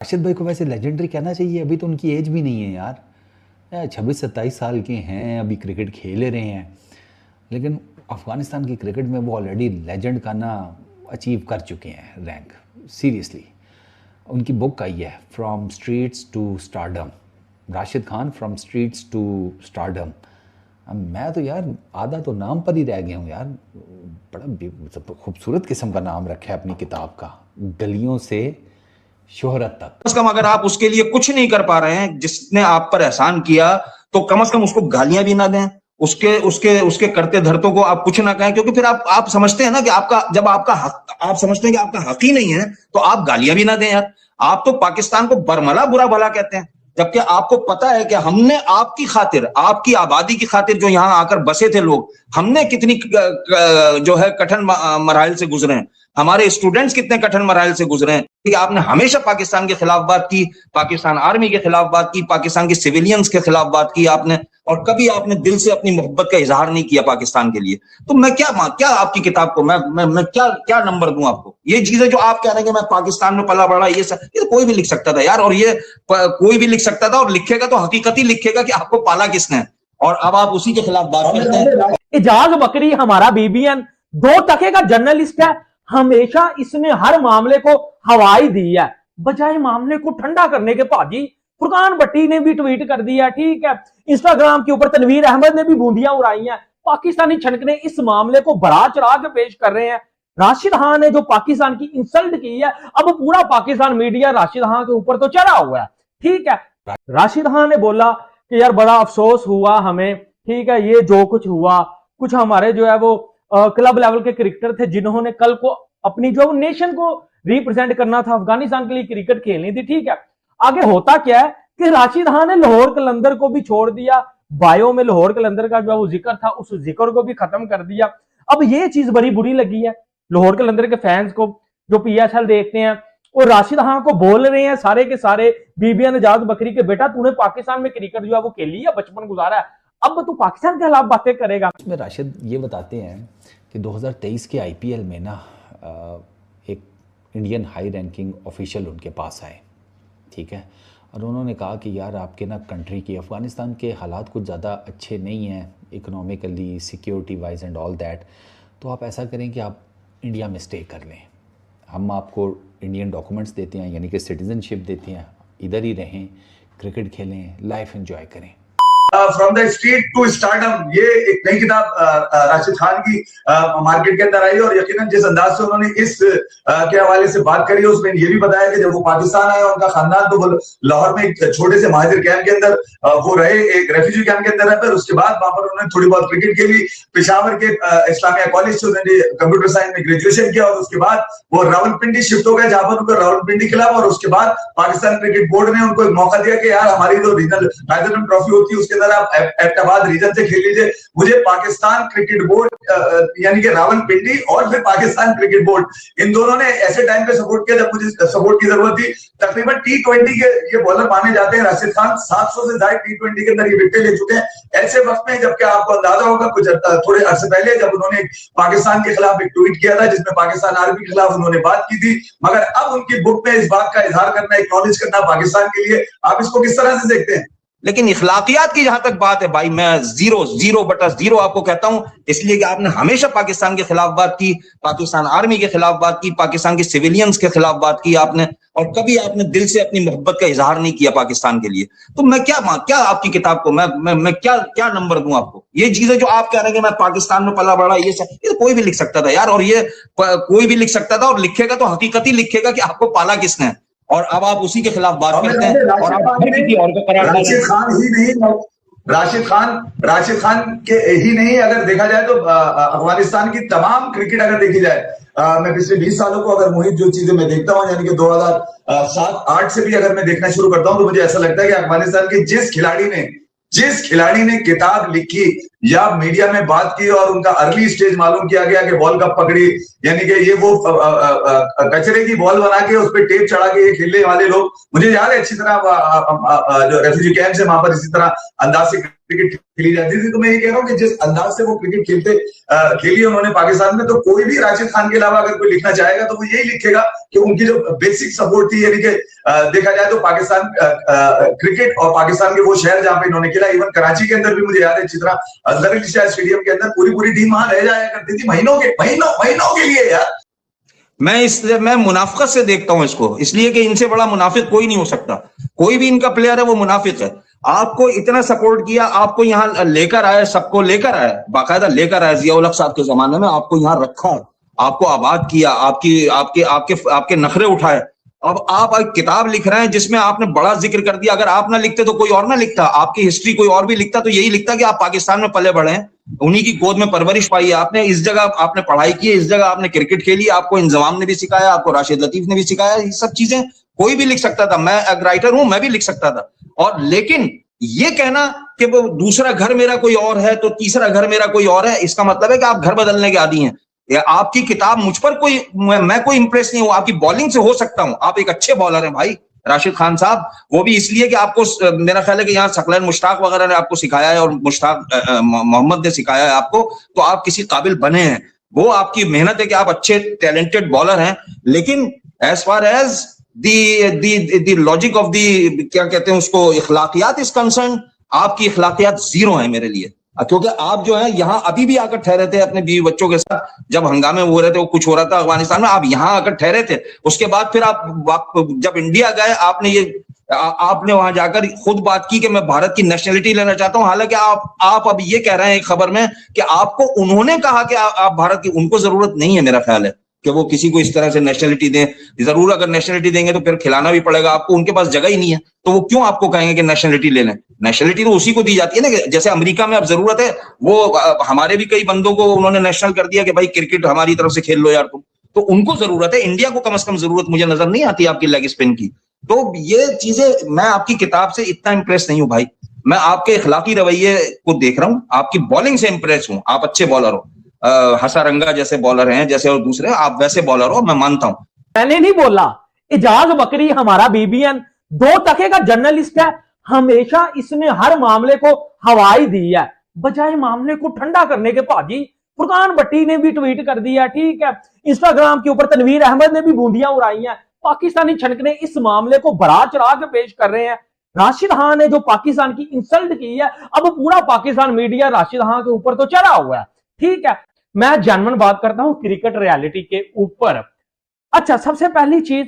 राशिद भाई को वैसे लेजेंडरी कहना चाहिए, अभी तो उनकी एज भी नहीं है यार। 26-27 साल के हैं, अभी क्रिकेट खेल रहे हैं। लेकिन अफ़गानिस्तान की क्रिकेट में वो ऑलरेडी लेजेंड का ना अचीव कर चुके हैं रैंक। सीरियसली उनकी बुक आई है, from streets to stardom. Rashid Khan from streets to stardom. मैं तो यार आधा तो नाम पर ही रह गया हूँ यार। बड़ा खूबसूरत किस्म का नाम रखा है अपनी किताब का, गलियों से शोहरत तक। कम से कम अगर आप उसके लिए कुछ नहीं कर पा रहे हैं, जिसने आप पर एहसान किया, तो कम से कम उसको गालियां भी ना दें, उसके उसके उसके करते धरतों को आप कुछ ना कहें, क्योंकि फिर आप समझते हैं ना कि आपका जब आपका हक, आप समझते हैं कि आपका हक ही नहीं है, तो आप गालियां भी ना दें यार। आप तो पाकिस्तान को बरमला बुरा भला कहते हैं, जबकि आपको पता है कि हमने आपकी खातिर, आपकी आबादी की खातिर जो यहां आकर बसे थे लोग, हमने कितनी जो है कठिन मराहल से गुजरे हैं, हमारे स्टूडेंट्स कितने कठिन मराहल से गुजरे हैं। कि आपने हमेशा पाकिस्तान के खिलाफ बात की, पाकिस्तान आर्मी के खिलाफ बात की, पाकिस्तान के सिविलियंस के खिलाफ बात की आपने, और कभी आपने दिल से अपनी मोहब्बत का इजहार नहीं किया पाकिस्तान के लिए। तो मैं क्या आपकी किताब को मैं क्या नंबर दूं आपको? ये चीजें जो आप कह रहे हैं कि मैं पाकिस्तान में पला बड़ा, ये तो कोई भी लिख सकता था यार, और ये कोई भी लिख सकता था, और लिखेगा तो हकीकत ही लिखेगा कि आपको पाला किसने, और अब आप उसी के खिलाफ बात करते हैं। एजाज बकरी हमारा बीबीएन 2 टके का जर्नलिस्ट है, हमेशा इसने हर मामले को हवाई दी है बजाय मामले को ठंडा करने के। भाजी फुरकान भट्टी ने भी ट्वीट कर दिया, ठीक है, इंस्टाग्राम के ऊपर तनवीर अहमद ने भी बूंदियां उड़ाई हैं। पाकिस्तानी छनकने इस मामले को बढ़ा चढ़ा के पेश कर रहे हैं। राशिद खान ने जो पाकिस्तान की इंसल्ट की है, अब पूरा पाकिस्तान मीडिया राशिद खान के ऊपर तो चढ़ा हुआ है, ठीक है। राशिद खान ने बोला कि यार बड़ा अफसोस हुआ हमें, ठीक है, ये जो कुछ हुआ, कुछ हमारे जो है वो क्लब लेवल के क्रिकेटर थे जिन्होंने कल को अपनी जो नेशन को रिप्रेजेंट करना था, अफगानिस्तान के लिए क्रिकेट खेलनी थी, ठीक है। आगे होता क्या है कि राशिद खान ने लाहौर कलंदर को भी छोड़ दिया, बायो में लाहौर कलंदर का जो वो जिक्र था उस जिक्र को भी खत्म कर दिया। अब ये चीज बड़ी बुरी लगी है लाहौर कलंदर के फैंस को जो पीएसएल देखते हैं, और राशिद खान को बोल रहे हैं सारे के सारे बीबीएन एजाज बकरी के, बेटा तूने पाकिस्तान में क्रिकेट जो है वो खेली है, बचपन गुजारा है, अब तू पाकिस्तान के खिलाफ बातें करेगा। इसमें राशिद ये बताते हैं कि 2023 के आईपीएल में ना एक इंडियन हाई रैंकिंग ऑफिशियल उनके पास आए, ठीक है, और उन्होंने कहा कि यार आपके ना कंट्री की, अफ़गानिस्तान के हालात कुछ ज़्यादा अच्छे नहीं हैं economically, security wise and all that, तो आप ऐसा करें कि आप इंडिया में स्टे कर लें, हम आपको इंडियन डॉक्यूमेंट्स देते हैं, यानी कि सिटीज़नशिप देते हैं, इधर ही रहें, क्रिकेट खेलें, लाइफ एंजॉय करें। From the street to stardom, ये एक नई किताब राशिद खान की मार्केट के अंदर आई, और यकीनन जिस अंदाज से उन्होंने इस के हवाले से बात करी है, उसमें ये भी बताया कि जब वो पाकिस्तान आए, उनका खानदान तो लाहौर में एक छोटे से महाजिर कैंप के अंदर वो रहे, एक रेफ्यूजी कैंप के अंदर रहे, फिर उसके बाद वहां पर उन्होंने थोड़ी बहुत क्रिकेट खेली, पेशावर के इस्लामिया कॉलेज से उन्होंने कंप्यूटर साइंस में ग्रेजुएशन किया, और उसके बाद वो रावलपिंडी शिफ्ट हो गए, जहां पर उनको रावलपिंडी खिलाफ, और उसके बाद पाकिस्तान क्रिकेट बोर्ड ने उनको एक मौका दिया कि यार हमारी जो रीजनल राइजन ट्रॉफी होती है उसके अंदर आप एबटाबाद रीजन से खेल लीजिए। मुझे पाकिस्तान क्रिकेट बोर्ड यानी कि रावलपिंडी और फिर पाकिस्तान क्रिकेट बोर्ड, इन दोनों ने ऐसे टाइम पे सपोर्ट किया जब मुझे सपोर्ट की जरूरत थी। तकरीबन T20 के ये बॉलर माने जाते हैं राशिद खान, 700 से ज्यादा T20 के अंदर ये विकेट ले चुके हैं। ऐसे वक्त में जबकि आपको अंदाजा होगा कुछ थोड़े अर्से पहले जब उन्होंने पाकिस्तान के खिलाफ एक ट्वीट किया था जिसमें पाकिस्तान आर्मी के खिलाफ उन्होंने बात की थी, मगर अब उनकी बुक में इस बात का इजहार करना, एक्नॉलेज करना पाकिस्तान के लिए, आप इसको किस तरह से देखते हैं? लेकिन इखलाकियात की जहां तक बात है भाई, मैं 0/0 आपको कहता हूं, इसलिए कि आपने हमेशा पाकिस्तान के खिलाफ बात की, पाकिस्तान आर्मी के खिलाफ बात की, पाकिस्तान के सिविलियंस के खिलाफ बात की आपने, और कभी आपने दिल से अपनी मोहब्बत का इजहार नहीं किया पाकिस्तान के लिए। तो मैं क्या आपकी किताब को मैं क्या नंबर दूं आपको? ये चीजें जो आप कह रहे हैं कि मैं पाकिस्तान में पला बड़ा, ये तो कोई भी लिख सकता था यार, और ये कोई भी लिख सकता था, और लिखेगा तो हकीकत ही लिखेगा कि आपको पाला किसने, और अब आप उसी के खिलाफ बात करते हैं, और आप हर किसी और को करार दे रहे हैं। राशिद खान ही नहीं, राशिद खान के ही नहीं, अगर देखा जाए तो अफगानिस्तान की तमाम क्रिकेट अगर देखी जाए, मैं पिछले 20 सालों को अगर मोहित जो चीजें मैं देखता हूं, यानी कि 2007-8 से भी अगर मैं देखना शुरू करता हूं, तो मुझे ऐसा लगता है कि अफगानिस्तान के जिस खिलाड़ी ने किताब लिखी या मीडिया में बात की और उनका अर्ली स्टेज मालूम किया गया कि बॉल कब पकड़ी, यानी कि ये वो कचरे की बॉल बना के उस पर टेप चढ़ा के ये खेलने वाले लोग, मुझे याद है अच्छी तरह जो रेफ्यूजी कैंप से वहां पर इसी तरह अंदाज से क्रिकेट खेली जाती थी। तो मैं ये कह रहा हूँ कि जिस अंदाज से वो क्रिकेट खेली उन्होंने पाकिस्तान में, तो कोई भी राशिद खान के अलावा अगर कोई लिखना चाहेगा तो वो यही लिखेगा कि उनकी जो बेसिक सपोर्ट थी, यानी कि देखा जाए तो पाकिस्तान क्रिकेट और पाकिस्तान के वो शहर जहां पे इन्होंने खेला, इवन कराची के अंदर भी मुझे याद है चित्रा अजहर अली शाह स्टेडियम के अंदर पूरी टीम वहां रह जाया करती थी महीनों के लिए यार। मैं मुनाफिकत से देखता हूं इसको, इसलिए कि इनसे बड़ा मुनाफिक कोई नहीं हो सकता। कोई भी इनका प्लेयर है वो मुनाफिक है। आपको इतना सपोर्ट किया, आपको यहां लेकर आए, सबको लेकर आए, बाकायदा लेकर आए, जिया उल हक साहब के जमाने में आपको यहां रखा, आपको आबाद किया, आपके नखरे उठाए। अब आप एक किताब लिख रहे हैं जिसमें आपने बड़ा जिक्र कर दिया। अगर आप ना लिखते तो कोई और ना लिखता, आपकी हिस्ट्री कोई और भी लिखता, तो यही लिखता कि आप पाकिस्तान में पले बढ़े हैं, उन्हीं की गोद में परवरिश पाई है आपने, इस जगह आपने पढ़ाई की है, इस जगह आपने क्रिकेट खेली, आपको इंजमाम ने भी सिखाया, आपको राशिद लतीफ ने भी सिखाया। ये सब चीजें कोई भी लिख सकता था, मैं एक राइटर हूं, मैं भी लिख सकता था। और लेकिन ये कहना कि वो दूसरा घर मेरा कोई और है तो तीसरा घर मेरा कोई और है, इसका मतलब है कि आप घर बदलने के आदी हैं। या आपकी किताब मुझ पर मैं कोई इंप्रेस नहीं हूं, आपकी बॉलिंग से हो सकता हूं, आप एक अच्छे बॉलर हैं भाई राशिद खान साहब, वो भी इसलिए कि आपको मेरा ख्याल है कि यहाँ सकलैन मुश्ताक वगैरह ने आपको सिखाया है और मुश्ताक मोहम्मद ने सिखाया है आपको, तो आप किसी काबिल बने हैं। वो आपकी मेहनत है कि आप अच्छे टैलेंटेड बॉलर हैं। लेकिन as far as the logic of the क्या कहते हैं उसको, इखलाकियात इज कंसर्न, आपकी इखलाकियात जीरो है मेरे लिए। क्योंकि आप जो है यहाँ अभी भी आकर ठहरे थे अपने बीवी बच्चों के साथ, जब हंगामे हो रहे थे, वो कुछ हो रहा था अफगानिस्तान में, आप यहाँ आकर ठहरे थे। उसके बाद फिर आप जब इंडिया गए, आपने वहां जाकर खुद बात की कि मैं भारत की नेशनलिटी लेना चाहता हूं। हालांकि आप अब ये कह रहे हैं खबर में कि आपको उन्होंने कहा कि आप भारत की, उनको जरूरत नहीं है मेरा ख्याल है कि वो किसी को इस तरह से नेशनलिटी दें। जरूर अगर नेशनलिटी देंगे तो फिर खिलाना भी पड़ेगा आपको, उनके पास जगह ही नहीं है, तो वो क्यों आपको कहेंगे कि नेशनलिटी ले लें। नेशनलिटी तो उसी को दी जाती है ना, जैसे अमेरिका में अब जरूरत है, वो हमारे भी कई बंदों को उन्होंने नेशनल कर दिया कि भाई क्रिकेट हमारी तरफ से खेल लो यार तुम, तो उनको जरूरत है। इंडिया को कम से कम जरूरत मुझे नजर नहीं आती आपकी लेग स्पिन की। तो ये चीजें, मैं आपकी किताब से इतना इंप्रेस नहीं हूं भाई, मैं आपके इखलाकी रवैये को देख रहा हूं, आपकी बॉलिंग से इंप्रेस हूं। आप अच्छे बॉलर हो, हसारंगा जैसे बॉलर हैं जैसे, और दूसरे आप वैसे बॉलर हो, मैं मानता हूं। मैंने नहीं बोला, इजाज बकरी हमारा बीबीएन 2 टके का जर्नलिस्ट है, हमेशा इसने हर मामले को हवाई दी है बजाय मामले को ठंडा करने के। भाजी फुरकान भट्टी ने भी ट्वीट कर दिया, ठीक है, इंस्टाग्राम के ऊपर तनवीर अहमद ने भी बूंदियां उड़ाई हैं, पाकिस्तानी छनकने इस मामले को बड़ा चढ़ा के पेश कर रहे हैं। राशिद खान ने जो पाकिस्तान की इंसल्ट की है, अब पूरा पाकिस्तान मीडिया राशिद खान के ऊपर तो चढ़ा हुआ है, ठीक है। मैं जेन्युइन बात करता हूं क्रिकेट रियलिटी के ऊपर। अच्छा, सबसे पहली चीज,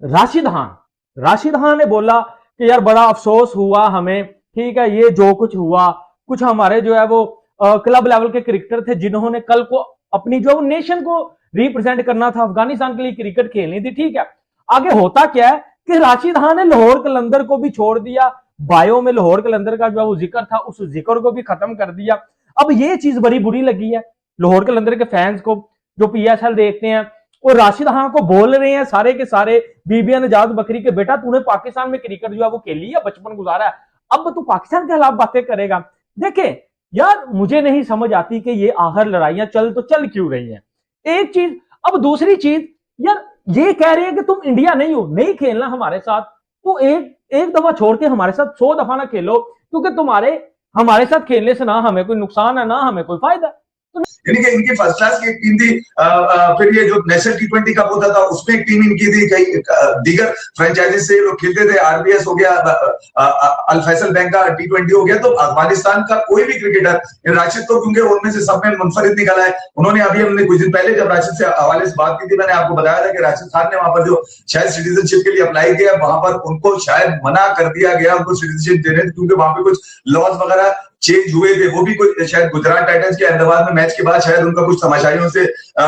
राशिद खान ने बोला कि यार बड़ा अफसोस हुआ हमें, ठीक है, ये जो कुछ हुआ, कुछ हमारे जो है वो क्लब लेवल के क्रिकेटर थे जिन्होंने कल को अपनी जो नेशन को रिप्रेजेंट करना था, अफगानिस्तान के लिए क्रिकेट खेलनी थी, ठीक है। आगे होता क्या है कि राशिद खान ने लाहौर कलंदर को भी छोड़ दिया, बायो में लाहौर कलंदर का जो वो जिक्र था उस जिक्र को भी खत्म कर दिया। अब ये चीज बड़ी बुरी लगी है लाहौर कलंदर के फैंस को, जो पीएसएल देखते हैं, और राशिद खान को बोल रहे हैं सारे के सारे बीबीएन इजाज बकरी के, बेटा तूने पाकिस्तान में क्रिकेट जो है वो खेली है, बचपन गुजारा है, अब तू पाकिस्तान के खिलाफ बातें करेगा। देखे यार, मुझे नहीं समझ आती कि ये आखिर लड़ाइयां चल क्यों रही हैं, एक चीज। अब दूसरी चीज, यार ये कह रहे हैं कि तुम इंडिया नहीं हो, नहीं खेलना हमारे साथ, तो एक दफा छोड़ के हमारे साथ 100 दफा ना खेलो, क्योंकि हमारे साथ खेलने से ना हमें कोई नुकसान है ना हमें कोई फायदा। यानी कि इनकी फर्स्ट क्लास की एक टीम थी, फिर ये जो नेशनल T20 कप होता था उसमें एक टीम इनकी थी, कई दीगर फ्रेंचाइजीज से लोग खेलते थे, आरबीएस हो गया, अल फैसल बैंक का T20 हो गया। तो अफगानिस्तान का कोई भी क्रिकेटर, राशिद तो क्योंकि उनमें से सब में मुनफरिद निकला है। उन्होंने अभी, हमने कुछ दिन पहले जब राशिद से हवाले से बात की थी, मैंने आपको बताया था कि राशिद खान ने वहां पर जो शायद सिटीजनशिप के लिए अप्लाई किया, वहां पर उनको शायद मना कर दिया गया उनको सिटीजनशिप देने, क्योंकि वहां पे कुछ लॉज वगैरह चेंज हुए थे। वो भी कोई शायद गुजरात टाइटंस के अहमदाबाद में मैच के बाद शायद उनका कुछ तमाशाइयों से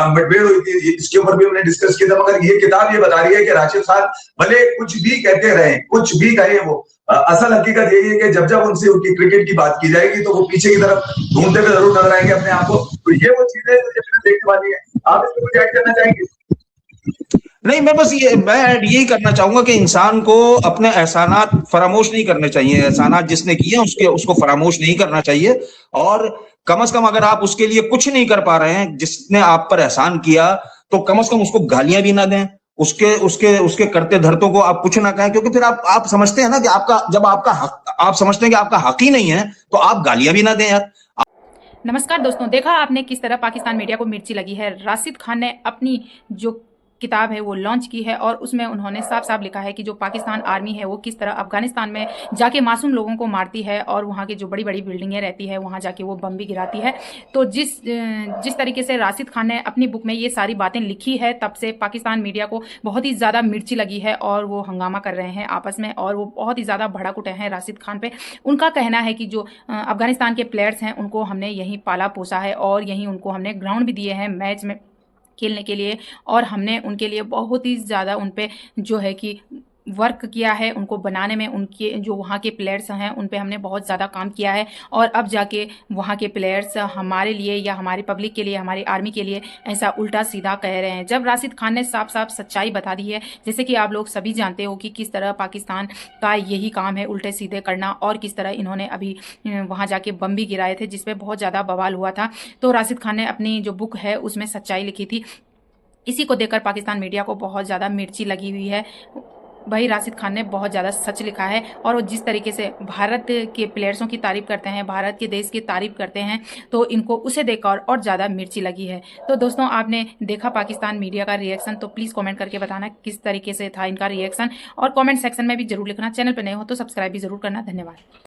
मुठभेड़ हुई थी, इसके ऊपर भी हमने डिस्कस किया था। मगर ये किताब ये बता रही है कि राशिद खान भले कुछ भी कहते रहे, कुछ भी कहे, वो असल हकीकत यही है कि जब जब उनसे उनकी क्रिकेट की बात की जाएगी तो वो पीछे की तरफ ढूंढते हुए जरूर नजर आएंगे अपने आप को। तो ये वो चीजें जो देखने वाली है। आप इसको कुछ ऐड करना चाहेंगे? नहीं, मैं यही करना चाहूंगा कि इंसान को अपने एहसानात फरामोश नहीं करने चाहिए, एहसानात जिसने किए उसको फरामोश नहीं करना चाहिए। और कम से कम अगर आप उसके लिए कुछ नहीं कर पा रहे हैं, जिसने आप पर एहसान किया, तो कम से कम उसको गालियां भी ना दें, उसके उसके उसके करते धरतों को आप कुछ ना कहें, क्योंकि फिर आप समझते हैं ना कि आपका जब आपका हक, आप समझते हैं कि आपका हक ही नहीं है, तो आप गालियां भी ना दें यार। नमस्कार दोस्तों, देखा आपने किस तरह पाकिस्तान मीडिया को मिर्ची लगी है। राशिद खान ने अपनी जो किताब है वो लॉन्च की है और उसमें उन्होंने साफ साफ लिखा है कि जो पाकिस्तान आर्मी है वो किस तरह अफगानिस्तान में जाके मासूम लोगों को मारती है और वहाँ की जो बड़ी बड़ी बिल्डिंगें रहती है वहाँ जाके वो बम भी गिराती है। तो जिस तरीके से राशिद खान ने अपनी बुक में ये सारी बातें लिखी है, तब से पाकिस्तान मीडिया को बहुत ही ज़्यादा मिर्ची लगी है और वो हंगामा कर रहे हैं आपस में और वो बहुत ही ज़्यादा भड़क उठे हैं राशिद खान पे। उनका कहना है कि जो अफगानिस्तान के प्लेयर्स हैं उनको हमने यहीं पाला पोसा है और यहीं उनको हमने ग्राउंड भी दिए हैं मैच में खेलने के लिए और हमने उनके लिए बहुत ही ज़्यादा उन पे जो है कि वर्क किया है, उनको बनाने में उनके जो वहाँ के प्लेयर्स हैं उन पे हमने बहुत ज़्यादा काम किया है और अब जाके वहाँ के प्लेयर्स हमारे लिए या हमारी पब्लिक के लिए, हमारी आर्मी के लिए ऐसा उल्टा सीधा कह रहे हैं। जब राशिद खान ने साफ साफ सच्चाई बता दी है, जैसे कि आप लोग सभी जानते हो कि किस तरह पाकिस्तान का यही काम है उल्टे सीधे करना और किस तरह इन्होंने अभी वहाँ जाके बम भी गिराए थे जिसपे बहुत ज़्यादा बवाल हुआ था। तो राशिद खान ने अपनी जो बुक है उसमें सच्चाई लिखी थी। इसी को देखकर पाकिस्तान मीडिया को बहुत ज़्यादा मिर्ची लगी हुई है। भाई राशिद खान ने बहुत ज़्यादा सच लिखा है और वो जिस तरीके से भारत के प्लेयर्सों की तारीफ करते हैं, भारत के देश की तारीफ करते हैं, तो इनको उसे देखकर और ज़्यादा मिर्ची लगी है। तो दोस्तों आपने देखा पाकिस्तान मीडिया का रिएक्शन, तो प्लीज़ कमेंट करके बताना किस तरीके से था इनका रिएक्शन और कमेंट सेक्शन में भी जरूर लिखना। चैनल पर नए हो तो सब्सक्राइब भी जरूर करना। धन्यवाद।